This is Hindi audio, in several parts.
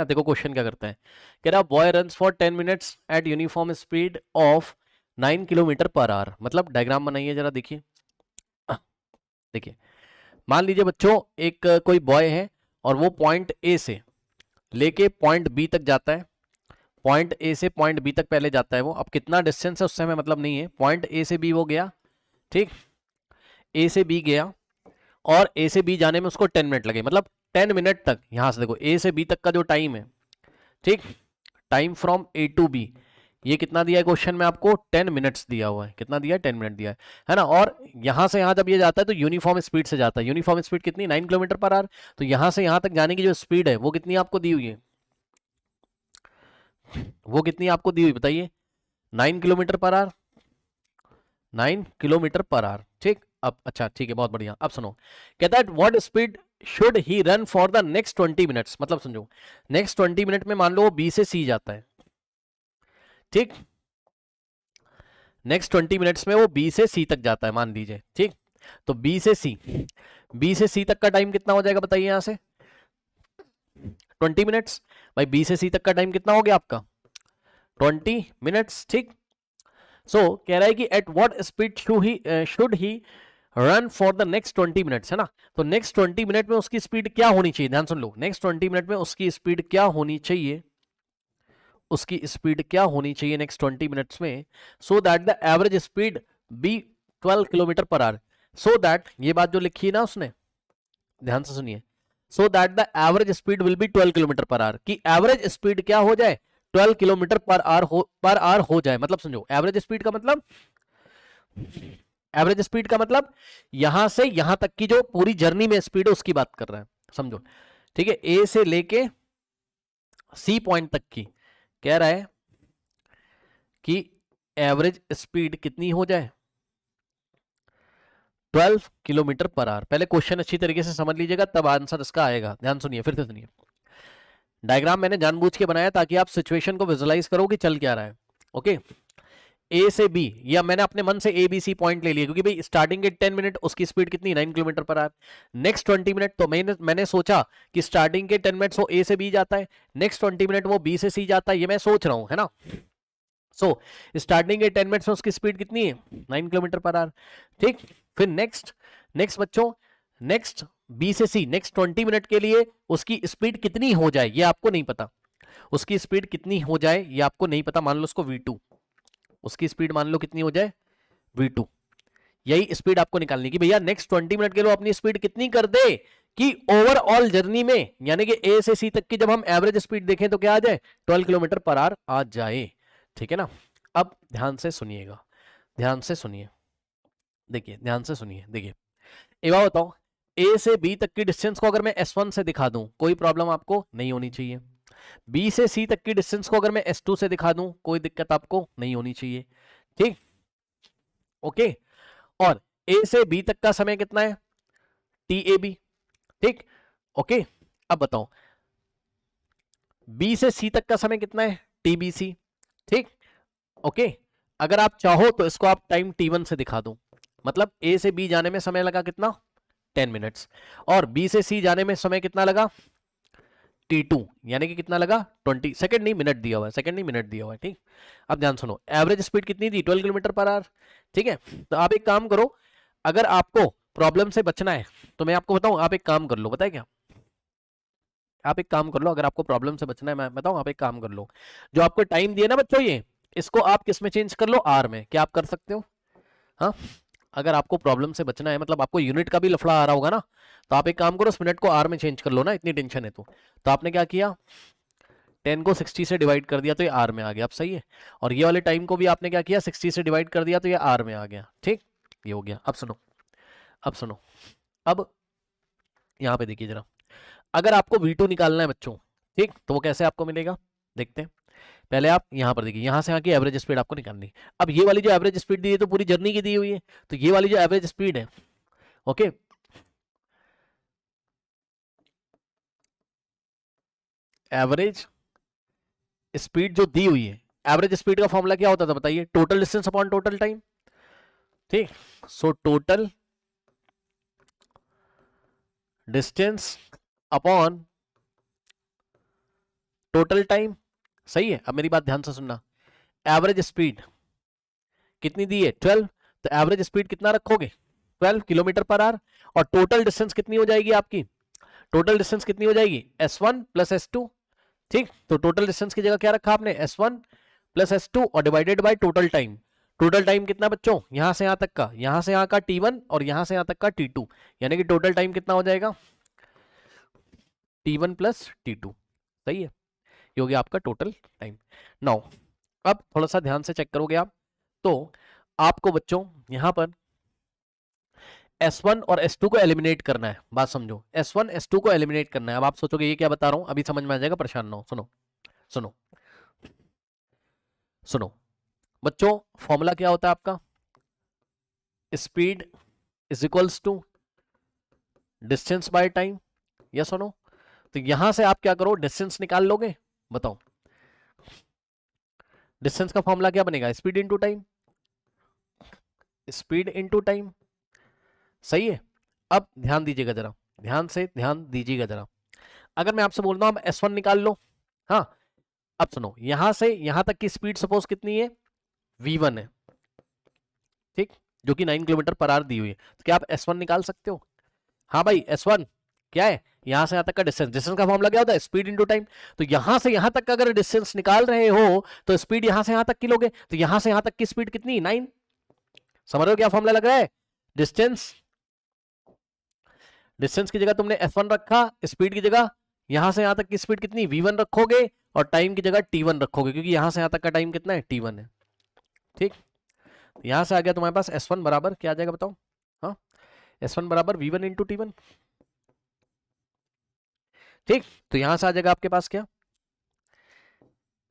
देखो क्वेश्चन क्या करता है, कह रहा boy runs for 10 minutes at uniform speed of 9 kilometre per our. मतलब डायग्राम बनाइए जरा, देखिए देखिए मान लीजिए बच्चों एक कोई बॉय है और वो पॉइंट ए से लेके पॉइंट बी तक जाता है। पॉइंट ए से पॉइंट बी तक पहले जाता है वो, अब कितना डिस्टेंस है उससे हमें मतलब नहीं है। पॉइंट ए से बी वो गया, ठीक, ए से बी गया और ए से बी जाने में उसको 10 मिनट लगे, मतलब 10 मिनट तक यहां से देखो ए से बी तक का जो टाइम है, ठीक, time from A to B, ये कितना दिया है क्वेश्चन में आपको, 10 मिनट्स दिया हुआ है। कितना दिया है, 10 मिनट दिया है ना। और यहां से यहां जब ये जाता है तो यूनिफॉर्म स्पीड से जाता है। यूनिफॉर्म स्पीड कितनी, 9 किलोमीटर पर आवर। तो यहां से यहां तक जाने की जो स्पीड है वो कितनी आपको दी हुई है, वो कितनी आपको दी हुई बताइए, 9 kilometre per our, 9 kilometre per our, ठीक। अब अच्छा ठीक है, बहुत बढ़िया। अब सुनो, कहता है what speed should he run for the next 20 minutes. मतलब समझो, नेक्स्ट 20 मिनट में मान लो वो बी से सी जाता है, ठीक, नेक्स्ट 20 मिनट्स में वो बी से सी तक जाता है मान लीजिए, ठीक। तो बी से सी तक का टाइम कितना हो जाएगा बताइए, यहां से 20 मिनट्स। भाई बी से सी तक का टाइम कितना हो गया आपका, 20 मिनट्स, ठीक। सो कह रहा है कि at what speed should he run for the next 20 minutes, है ना। तो नेक्स्ट 20 मिनट में उसकी स्पीड क्या होनी चाहिए, ध्यान सुन लो, नेक्स्ट 20 मिनट में उसकी स्पीड क्या होनी चाहिए, उसकी स्पीड क्या होनी चाहिए नेक्स्ट 20 मिनट्स में, so that the average speed be 12 kilometre per hour. So that, ये बात जो लिखी है ना उसने, ध्यान से सुनिए, सो that the average speed will be 12 kilometre per our, की एवरेज स्पीड क्या हो जाए, 12 किलोमीटर पर आवर हो जाए। मतलब समझो एवरेज स्पीड का मतलब, एवरेज स्पीड का मतलब यहां से यहां तक की जो पूरी जर्नी में स्पीड है उसकी बात कर रहा है, समझो, ठीक है। ए से लेके सी पॉइंट तक की कह रहा है कि एवरेज स्पीड कितनी हो जाए, 12 किलोमीटर पर आवर। पहले क्वेश्चन अच्छी तरीके से समझ लीजिएगा तब आंसर इसका आएगा। ध्यान सुनिए, फिर से सुनिए। डायग्राम मैंने जानबूझ के बनाया ताकि आप सिचुएशन को विजुलाइज करो कि चल क्या रहा है। ओके, ए से बी, या मैंने अपने मन से ए बी सी पॉइंट ले लिया क्योंकि भाई स्टार्टिंग के 10 मिनट उसकी स्पीड कितनी, 9 kilometre per our. Next 20 minute तो मैंने सोचा कि स्टार्टिंग के 10 मिनट वो ए से बी जाता है, नेक्स्ट 20 मिनट वो बी से सी जाता है, ये मैं सोच रहा हूं, है ना। सो स्टार्टिंग के 10 मिनट्स में उसकी स्पीड कितनी है, 9 किलोमीटर पर आवर, ठीक। फिर नेक्स्ट नेक्स्ट बच्चों, नेक्स्ट बी से सी, नेक्स्ट 20 मिनट के लिए उसकी स्पीड कितनी हो जाए ये आपको नहीं पता, उसकी स्पीड कितनी हो जाए ये आपको नहीं पता। मान लो उसको V2, उसकी स्पीड मान लो कितनी हो जाए, V2। यही स्पीड आपको निकालनी कि भैया नेक्स्ट 20 मिनट के लिए अपनी स्पीड कितनी कर दे कि ओवरऑल जर्नी में, यानी कि ए से सी तक की जब हम एवरेज स्पीड देखें तो क्या आ जाए, 12 किलोमीटर पर आवर आ जाए, ठीक है ना। अब ध्यान से सुनिएगा, ध्यान से सुनिए, देखिए ध्यान से सुनिए, देखिए एक बात बताओ, ए से बी तक की डिस्टेंस को अगर मैं S1 से दिखा दूं कोई प्रॉब्लम आपको नहीं होनी चाहिए। बी से सी तक की डिस्टेंस को अगर मैं S2 से दिखा दूं कोई दिक्कत आपको नहीं होनी चाहिए, ठीक, ओके। और ए से बी तक का समय कितना है, TAB, ठीक, ओके। अब बताओ बी से सी तक का समय कितना है, TBC, ठीक, ओके। अगर आप चाहो तो इसको आप टाइम T1 से दिखा दो, मतलब ए से बी जाने में समय लगा कितना, 10 मिनट्स, और बी से सी जाने में समय कितना लगा, T2, यानी कि कितना लगा, 20 सेकंड, नहीं मिनट दिया हुआ है, सेकंड नहीं मिनट दिया हुआ है, ठीक। अब ध्यान सुनो, एवरेज स्पीड कितनी थी, 12 किलोमीटर पर आवर, ठीक है। तो आप एक काम करो, अगर आपको प्रॉब्लम से बचना है तो मैं आपको बताऊं, आप एक काम कर लो, बताए क्या, आप एक काम कर लो, अगर आपको प्रॉब्लम से बचना है मैं बताऊं, आप एक काम कर लो, जो आपको टाइम दिया ना बच्चों, ये इसको आप किस में चेंज कर लो, आर में। क्या आप कर सकते हो, हाँ। अगर आपको प्रॉब्लम से बचना है, मतलब आपको यूनिट का भी लफड़ा आ रहा होगा ना, तो आप एक काम करो, उस मिनट को आर में चेंज कर लो ना, इतनी टेंशन है तो आपने क्या किया, 10 को 60 से डिवाइड कर दिया तो ये आर में आ गया, अब सही है। और ये वाले टाइम को भी आपने क्या किया, 60 से डिवाइड कर दिया तो ये आर में आ गया, ठीक, ये हो गया। अब सुनो, अब सुनो, अब यहां पे देखिए जरा, अगर आपको V2 निकालना है बच्चों, ठीक, तो वो कैसे आपको मिलेगा, देखते हैं। पहले आप यहां पर देखिए, यहां से यहाँ की एवरेज स्पीड आपको निकालनी है। अब ये वाली जो एवरेज स्पीड दी है तो पूरी जर्नी की दी हुई है, तो ये वाली जो एवरेज स्पीड है, ओके, एवरेज स्पीड जो दी हुई है, एवरेज स्पीड का फॉर्मूला क्या होता था बताइए, total distance upon total time, ठीक। So total distance upon total time, सही है। अब मेरी बात ध्यान से सुनना, एवरेज स्पीड कितनी दी है 12, तो एवरेज स्पीड कितना रखोगे 12 किलोमीटर पर आवर, और टोटल डिस्टेंस कितनी हो जाएगी आपकी, टोटल डिस्टेंस कितनी हो जाएगी S1 प्लस S2, ठीक। तो टोटल डिस्टेंस की जगह क्या रखा आपने S1 प्लस S2 और divided by total time. Total time कितना बच्चों, यहां से यहां तक का, यहां से यहां का T1 और यहां से यहां तक का T2, यानी कि टोटल टाइम कितना हो जाएगा T1 प्लस T2, सही है। ये हो गया आपका टोटल टाइम। नाउ अब थोड़ा सा ध्यान से चेक करोगे आप, तो आपको बच्चों यहां पर S1 और S2 को एलिमिनेट करना है, बात समझो, S1 S2 को एलिमिनेट करना है। अब आप सोचोगे ये क्या बता रहा हूं, अभी समझ में आ जाएगा, परेशान ना हो। सुनो सुनो सुनो बच्चों, फॉर्मूला क्या होता है आपका, speed is equals to distance by time, yes और नो। तो यहां से आप क्या करो, डिस्टेंस निकाल लोगे, बताओ डिस्टेंस का फॉर्मूला क्या बनेगा, speed into time, speed into time, सही है। अब ध्यान दीजिएगा जरा, ध्यान से ध्यान दीजिएगा जरा, अगर मैं आपसे बोल रहा हूं अब S1 निकाल लो, हाँ, अब सुनो, यहां से यहां तक की स्पीड सपोज कितनी है V1 है, ठीक, जो कि 9 किलोमीटर पर आवर दी हुई है, तो क्या आप S1 निकाल सकते हो, हाँ भाई S1 क्या है, यहां से यहां तक का डिस्टेंस, डिस्टेंस का फॉर्मूला क्या होता है, स्पीड इनटू टाइम। तो यहां से यहां तक का अगर डिस्टेंस निकाल रहे हो तो स्पीड यहां से यहां तक की लोगे, तो यहां से यहां तक की स्पीड कितनी 9, समझ रहे हो क्या फॉर्मूला लग रहा है, डिस्टेंस, डिस्टेंस की जगह तुमने S1 रखा, स्पीड की जगह यहां से यहां तक की स्पीड कितनी V1 रखोगे, और टाइम की जगह T1 रखोगे, क्योंकि यहां से यहां तक का टाइम कितना है T1 है, ठीक। यहां से आ गया तुम्हारे पास S1 बराबर क्या आ जाएगा बताओ, हाँ, S1 बराबर V1 इंटू T1, ठीक। तो यहां से आ जाएगा आपके पास क्या,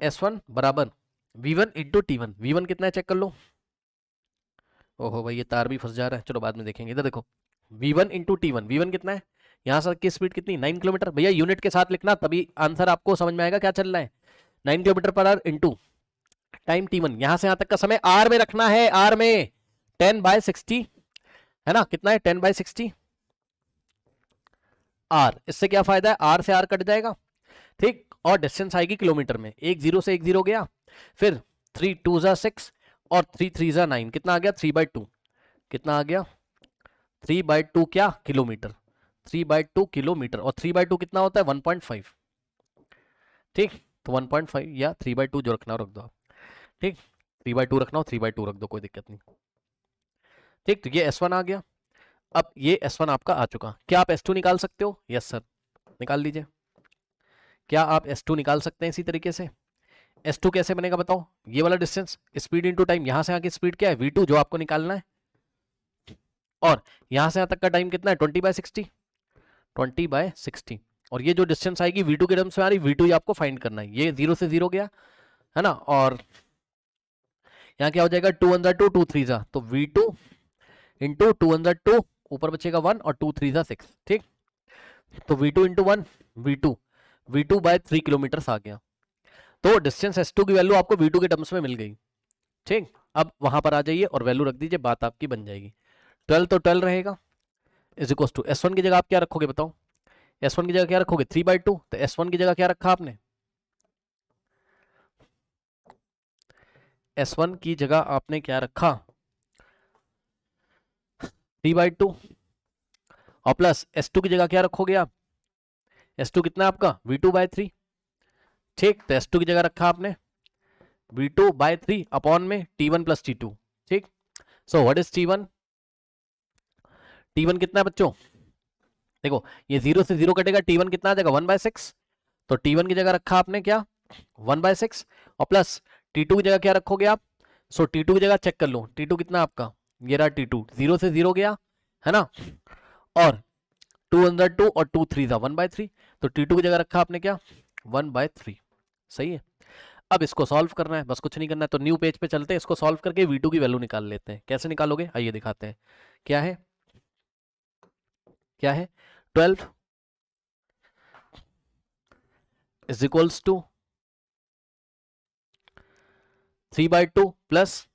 S1 बराबर V1 इंटू T1, V1 कितना है चेक कर लो, ओहो भाई ये तार भी फंस जा रहा है, चलो बाद में देखेंगे, इधर देखो V1 इंटू T1, V1 कितना है, यहां से की स्पीड कितनी 9 किलोमीटर, भैया यूनिट के साथ लिखना तभी आंसर आपको समझ में आएगा क्या चल रहा है, 9 kilometre per our into time T1, यहां से यहां तक का समय R में रखना है, R में 10/60 है ना, कितना है 10/60 R, इससे क्या फायदा है, R से R कट जाएगा, ठीक, और डिस्टेंस आएगी किलोमीटर में, एक जीरो से एक जीरो गया, फिर 3 2 जा 6 और 3 3 जा 9, कितना आ गया 3/2, कितना आ गया 3/2 क्या किलोमीटर, 3/2 किलोमीटर, और 3/2 कितना होता है 1.5, ठीक। तो 1.5 या 3/2 जो रखना हो रख दो आप, ठीक, 3/2 रखना हो 3/2 रख दो, कोई दिक्कत नहीं, ठीक। तो ये S1 आ गया, अब ये S1 आपका आ चुका, क्या आप S2 निकाल सकते हो, यस सर, निकाल लीजिए, क्या आप S2 निकाल सकते हैं इसी तरीके से, S2 कैसे बनेगा बताओ, ये वाला डिस्टेंस स्पीड इनटू टाइम, यहां से आगे स्पीड क्या है V2 जो आपको निकालना है, और यहां से यहां तक का टाइम कितना है 20/60, 20/60, और ये जो डिस्टेंस आएगी V2 के टर्म्स में आ रही, V2 ही आपको फाइंड करना है, ये 0 से 0 गया है ना, और यहाँ क्या हो जाएगा 2 1 2 2 3 जा, तो V2 इंटू 2 1 2, ऊपर बचेगा 1 और 2 3 जा 6, ठीक। तो V2 into 1 V2, V2/3 kilometre आ गया, तो डिस्टेंस S2 की वैल्यू आपको V2 के टर्म्स में मिल गई, ठीक। अब वहां पर आ जाइए और वैल्यू रख दीजिए, बात आपकी बन जाएगी, 12 तो 12 रहेगा, इज इक्वल टू S1 की जगह आप क्या रखोगे बताओ, S1 की जगह क्या रखोगे 3/2, तो S1 की जगह क्या रखा आपने, S1 की जगह आपने क्या रखा 3/2, और प्लस S2 की जगह क्या रखोगे आप, S2 कितना है आपका V2/3, ठीक। तो S2 की जगह रखा आपने V2/3 अपॉन में T1 प्लस T2, ठीक। So what is T1, T1 कितना है बच्चों, देखो ये 0 से 0 कटेगा, T1 कितना आ जाएगा 1/6, तो T1 की जगह रखा आपने क्या 1/6, और प्लस T2 की जगह क्या रखोगे आप, सो T2 की जगह चेक कर लो, T2 कितना आपका, ये रहा T2, 0 से 0 गया है ना, और 2 अंदर 2 और 2 3 जा 1/3, तो T2 की जगह रखा आपने क्या 1/3, सही है। अब इसको सॉल्व करना है, बस कुछ नहीं करना है, तो न्यू पेज पे चलते हैं, इसको सॉल्व करके V2 की वैल्यू निकाल लेते हैं, कैसे निकालोगे आइए दिखाते हैं, क्या है, क्या है 12 is equals to 3/2 plus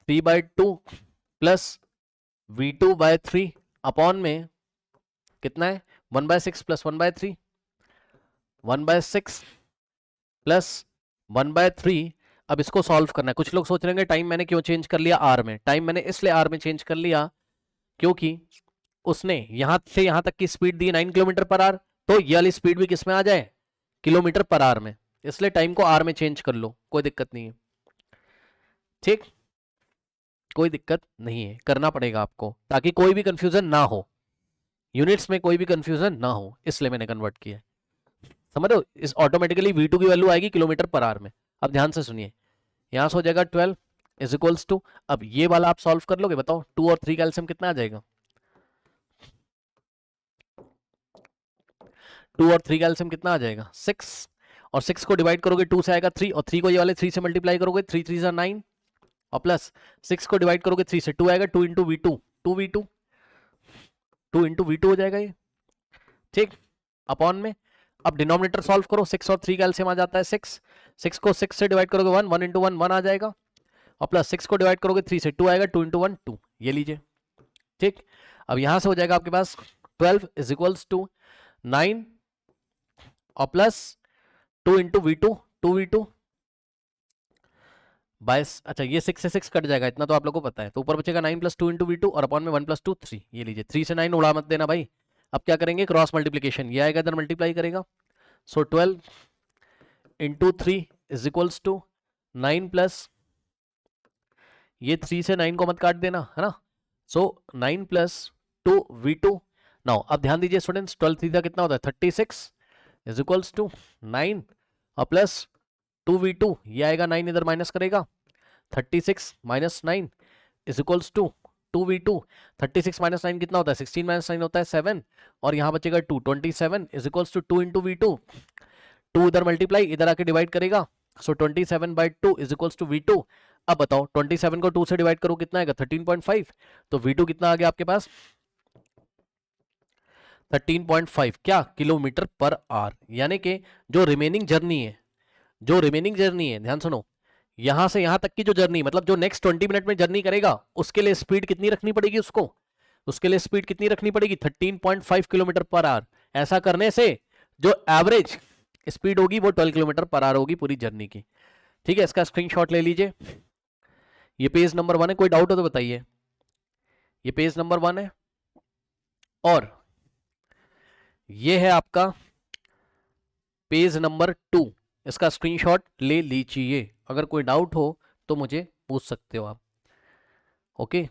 3/2 plus V2/3 upon में कितना है 1/6 प्लस 1/3, 1/6 प्लस 1/3। अब इसको सॉल्व करना है। कुछ लोग सोच रहे हैं टाइम मैंने क्यों चेंज कर लिया आर में। टाइम मैंने इसलिए आर में चेंज कर लिया क्योंकि उसने यहां से यहां तक की speed the 9 kilometre per our, तो ये वाली स्पीड भी किस में आ जाए, किलोमीटर पर आवर में। इसलिए टाइम को आर में चेंज कर लो, कोई दिक्कत नहीं है। ठीक, कोई दिक्कत नहीं है, करना पड़ेगा आपको ताकि कोई भी कंफ्यूजन ना हो, यूनिट्स में कोई भी कंफ्यूजन ना हो, इसलिए मैंने कन्वर्ट किया। समझ रहे हो, इस ऑटोमेटिकली V2 की वैल्यू आएगी किलोमीटर पर आवर में। अब ध्यान से सुनिए, यहां से हो जाएगा 12 इज इक्वल्स टू, अब ये वाला आप सॉल्व कर लोगे, बताओ 2 और 3 का एलसीएम कितना आ जाएगा। 2 और 3 का एलसीएम कितना आ जाएगा 6, और 6 को डिवाइड करोगे 2 से आएगा 3, और 3 को ये वाले 3 से मल्टीप्लाई करोगे 3 3 जा 9, और प्लस 6 को डिवाइड करोगे 3 से 2 आएगा 2 इंटू V2, 2 इंटू V2 हो जाएगा ये। ठीक, अपॉन में अब डिनोमिनेटर सॉल्व करो, 6 और 3 का एलसीएम आ जाता है 6, 6 को 6 से डिवाइड करोगे 1, 1 इंटू 1 1 आ जाएगा, और प्लस 6 को डिवाइड करोगे 3 से 2 आएगा 2 इंटू 1 2, ये लीजिए। ठीक, अब यहां से हो जाएगा आपके पास 12 इज इक्वल्स टू 9 और प्लस 2 इंटू V2, 2V2 22। अच्छा, ये 6 से 6 कट जाएगा, इतना तो आप लोगों को पता है, तो ऊपर बचेगा 9 प्लस 2 इंटू V2 और अपॉन में 1 प्लस 2 3, ये लीजिए। 3 से 9 उड़ा मत देना भाई। अब क्या करेंगे, क्रॉस मल्टीप्लीकेशन, ये आएगा इधर मल्टीप्लाई करेगा, so 12 into 3 is equals to 9 plus, ये 3 से 9 को मत काट देना, है ना, सो 9 प्लस 2V2। नाउ अब ध्यान दीजिए स्टूडेंट्स, 12 3 का कितना होता है 36 इज इक्वल्स टू 9 और प्लस 2V2, ये आएगा 9 इधर माइनस करेगा, 36 minus 9 is equals to 2V2। 36 minus 9 कितना होता है 16 माइनस 9 होता है 7, और यहाँ बचेगा 2, 27 is equals to 2 into V2, 2 इधर मल्टीप्लाई इधर आके डिवाइड करेगा, सो 27/2 इज इक्वल्स टू V2। अब बताओ 27 को 2 से डिवाइड करो कितना आएगा 13.5, तो V2 कितना आ गया आपके पास 13.5 क्या किलोमीटर पर आवर। यानी कि जो रिमेनिंग जर्नी है, जो रिमेनिंग जर्नी है, ध्यान सुनो, यहां से यहां तक की जो जर्नी, मतलब जो नेक्स्ट 20 मिनट में जर्नी करेगा, उसके लिए स्पीड कितनी रखनी पड़ेगी उसको, उसके लिए स्पीड कितनी रखनी पड़ेगी 13.5 किलोमीटर पर आवर। ऐसा करने से जो एवरेज स्पीड होगी वो 12 किलोमीटर पर आवर होगी पूरी जर्नी की। ठीक है, इसका स्क्रीनशॉट ले लीजिए। ये पेज नंबर 1 है, कोई डाउट हो तो बताइए। ये पेज नंबर 1 है, और ये है आपका पेज नंबर 2, इसका स्क्रीनशॉट ले लीजिए। अगर कोई डाउट हो तो मुझे पूछ सकते हो आप। ओके,